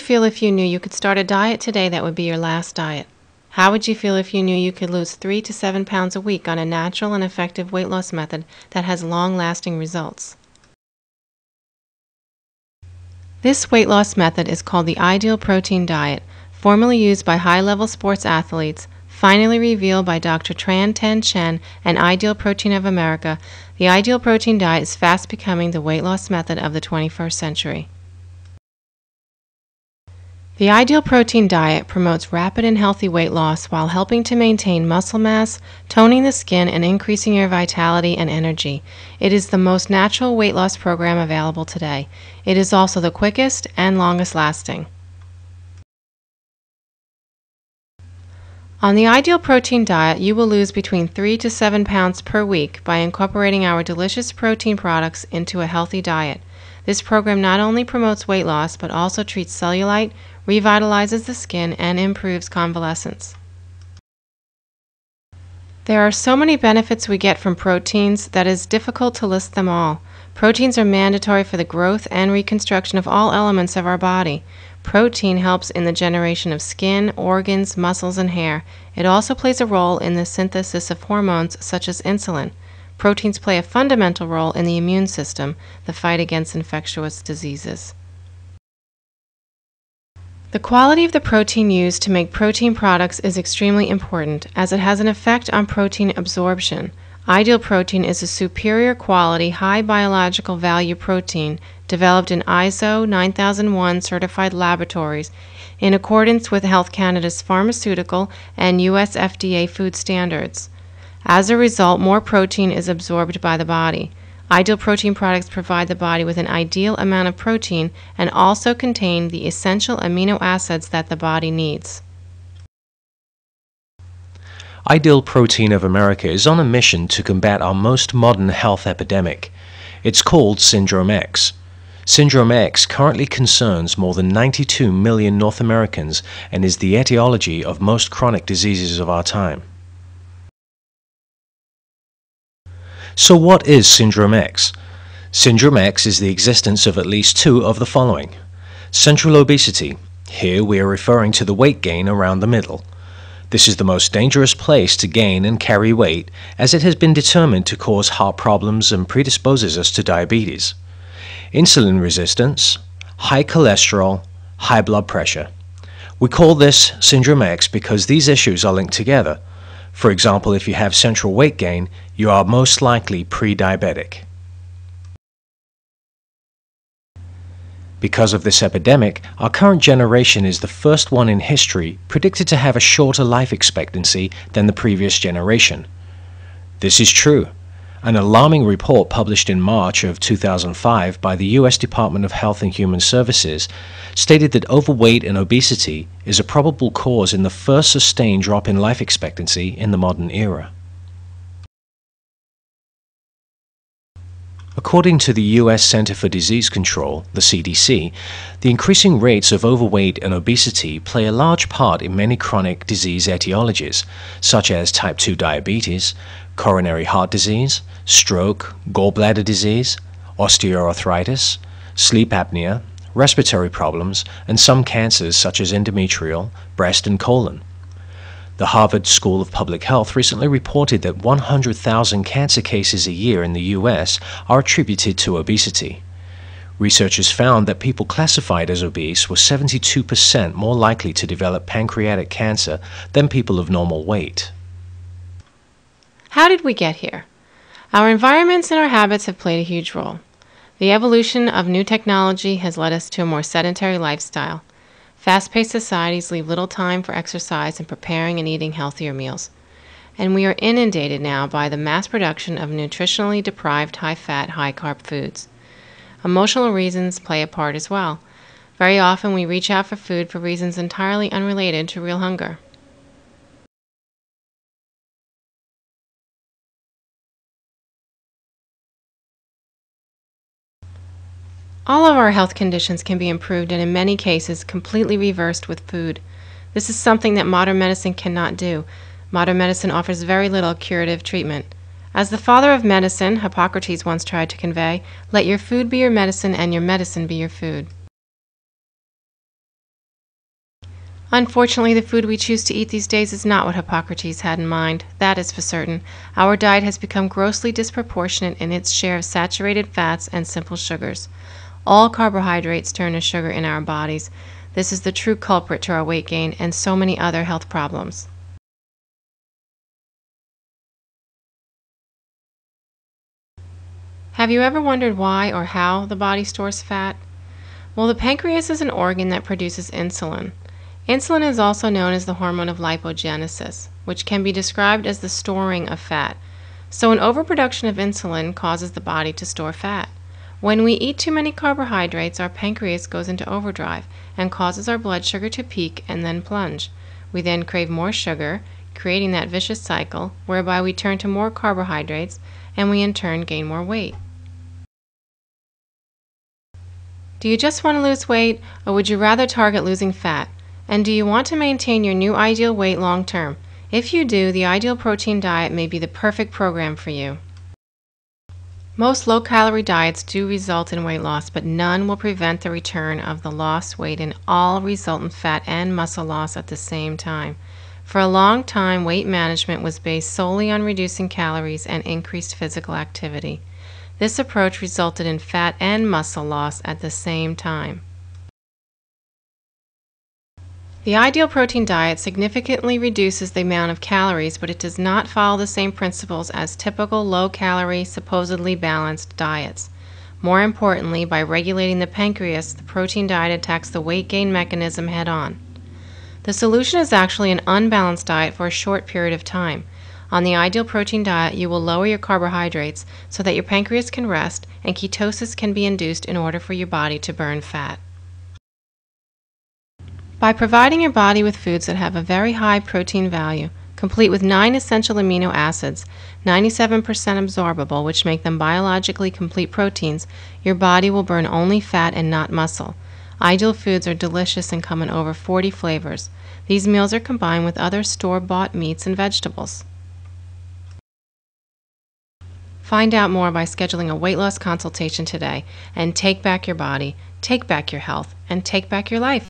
feel if you knew you could start a diet today that would be your last diet? How would you feel if you knew you could lose 3 to 7 pounds a week on a natural and effective weight loss method that has long-lasting results? This weight loss method is called the ideal protein diet, formerly used by high-level sports athletes, finally revealed by Dr. Tran Ten Chen and Ideal Protein of America. The ideal protein diet is fast becoming the weight loss method of the 21st century. The ideal protein diet promotes rapid and healthy weight loss while helping to maintain muscle mass, toning the skin, and increasing your vitality and energy. It is the most natural weight loss program available today. It is also the quickest and longest lasting. On the ideal protein diet, you will lose between 3 to 7 pounds per week by incorporating our delicious protein products into a healthy diet. This program not only promotes weight loss, but also treats cellulite, revitalizes the skin, and improves convalescence. There are so many benefits we get from proteins that it is difficult to list them all. Proteins are mandatory for the growth and reconstruction of all elements of our body. Protein helps in the generation of skin, organs, muscles, and hair. It also plays a role in the synthesis of hormones such as insulin. Proteins play a fundamental role in the immune system, the fight against infectious diseases. The quality of the protein used to make protein products is extremely important, as it has an effect on protein absorption. Ideal protein is a superior quality, high biological value protein developed in ISO 9001 certified laboratories in accordance with Health Canada's pharmaceutical and US FDA food standards. As a result, more protein is absorbed by the body. Ideal protein products provide the body with an ideal amount of protein and also contain the essential amino acids that the body needs. Ideal Protein of America is on a mission to combat our most modern health epidemic. It's called Syndrome X. Syndrome X currently concerns more than 92 million North Americans and is the etiology of most chronic diseases of our time. So what is Syndrome X? Syndrome X is the existence of at least two of the following. Central obesity. Here we are referring to the weight gain around the middle. This is the most dangerous place to gain and carry weight, as it has been determined to cause heart problems and predisposes us to diabetes. Insulin resistance, high cholesterol, high blood pressure. We call this Syndrome X because these issues are linked together. For example, if you have central weight gain, you are most likely pre-diabetic. Because of this epidemic, our current generation is the first one in history predicted to have a shorter life expectancy than the previous generation. This is true. An alarming report published in March of 2005 by the U.S. Department of Health and Human Services stated that overweight and obesity is a probable cause in the first sustained drop in life expectancy in the modern era. According to the U.S. Center for Disease Control, the CDC, the increasing rates of overweight and obesity play a large part in many chronic disease etiologies, such as type 2 diabetes, coronary heart disease, stroke, gallbladder disease, osteoarthritis, sleep apnea, respiratory problems, and some cancers such as endometrial, breast, and colon. The Harvard School of Public Health recently reported that 100,000 cancer cases a year in the U.S. are attributed to obesity. Researchers found that people classified as obese were 72% more likely to develop pancreatic cancer than people of normal weight. How did we get here? Our environments and our habits have played a huge role. The evolution of new technology has led us to a more sedentary lifestyle. Fast-paced societies leave little time for exercise and preparing and eating healthier meals. And we are inundated now by the mass production of nutritionally deprived high-fat, high-carb foods. Emotional reasons play a part as well. Very often we reach out for food for reasons entirely unrelated to real hunger. All of our health conditions can be improved and in many cases completely reversed with food. This is something that modern medicine cannot do. Modern medicine offers very little curative treatment. As the father of medicine, Hippocrates once tried to convey, let your food be your medicine and your medicine be your food. Unfortunately, the food we choose to eat these days is not what Hippocrates had in mind. That is for certain. Our diet has become grossly disproportionate in its share of saturated fats and simple sugars. All carbohydrates turn to sugar in our bodies. This is the true culprit to our weight gain and so many other health problems. Have you ever wondered why or how the body stores fat? Well, the pancreas is an organ that produces insulin. Insulin is also known as the hormone of lipogenesis, which can be described as the storing of fat. So an overproduction of insulin causes the body to store fat. When we eat too many carbohydrates, our pancreas goes into overdrive and causes our blood sugar to peak and then plunge. We then crave more sugar, creating that vicious cycle whereby we turn to more carbohydrates and we in turn gain more weight. Do you just want to lose weight, or would you rather target losing fat? And do you want to maintain your new ideal weight long term? If you do, the Ideal Protein Diet may be the perfect program for you. Most low-calorie diets do result in weight loss, but none will prevent the return of the lost weight and all resultant fat and muscle loss at the same time. For a long time, weight management was based solely on reducing calories and increased physical activity. This approach resulted in fat and muscle loss at the same time. The Ideal Protein Diet significantly reduces the amount of calories, but it does not follow the same principles as typical low-calorie, supposedly balanced diets. More importantly, by regulating the pancreas, the protein diet attacks the weight gain mechanism head-on. The solution is actually an unbalanced diet for a short period of time. On the Ideal Protein Diet, you will lower your carbohydrates so that your pancreas can rest and ketosis can be induced in order for your body to burn fat. By providing your body with foods that have a very high protein value, complete with 9 essential amino acids, 97% absorbable, which make them biologically complete proteins, your body will burn only fat and not muscle. Ideal foods are delicious and come in over 40 flavors. These meals are combined with other store-bought meats and vegetables. Find out more by scheduling a weight loss consultation today and take back your body, take back your health, and take back your life.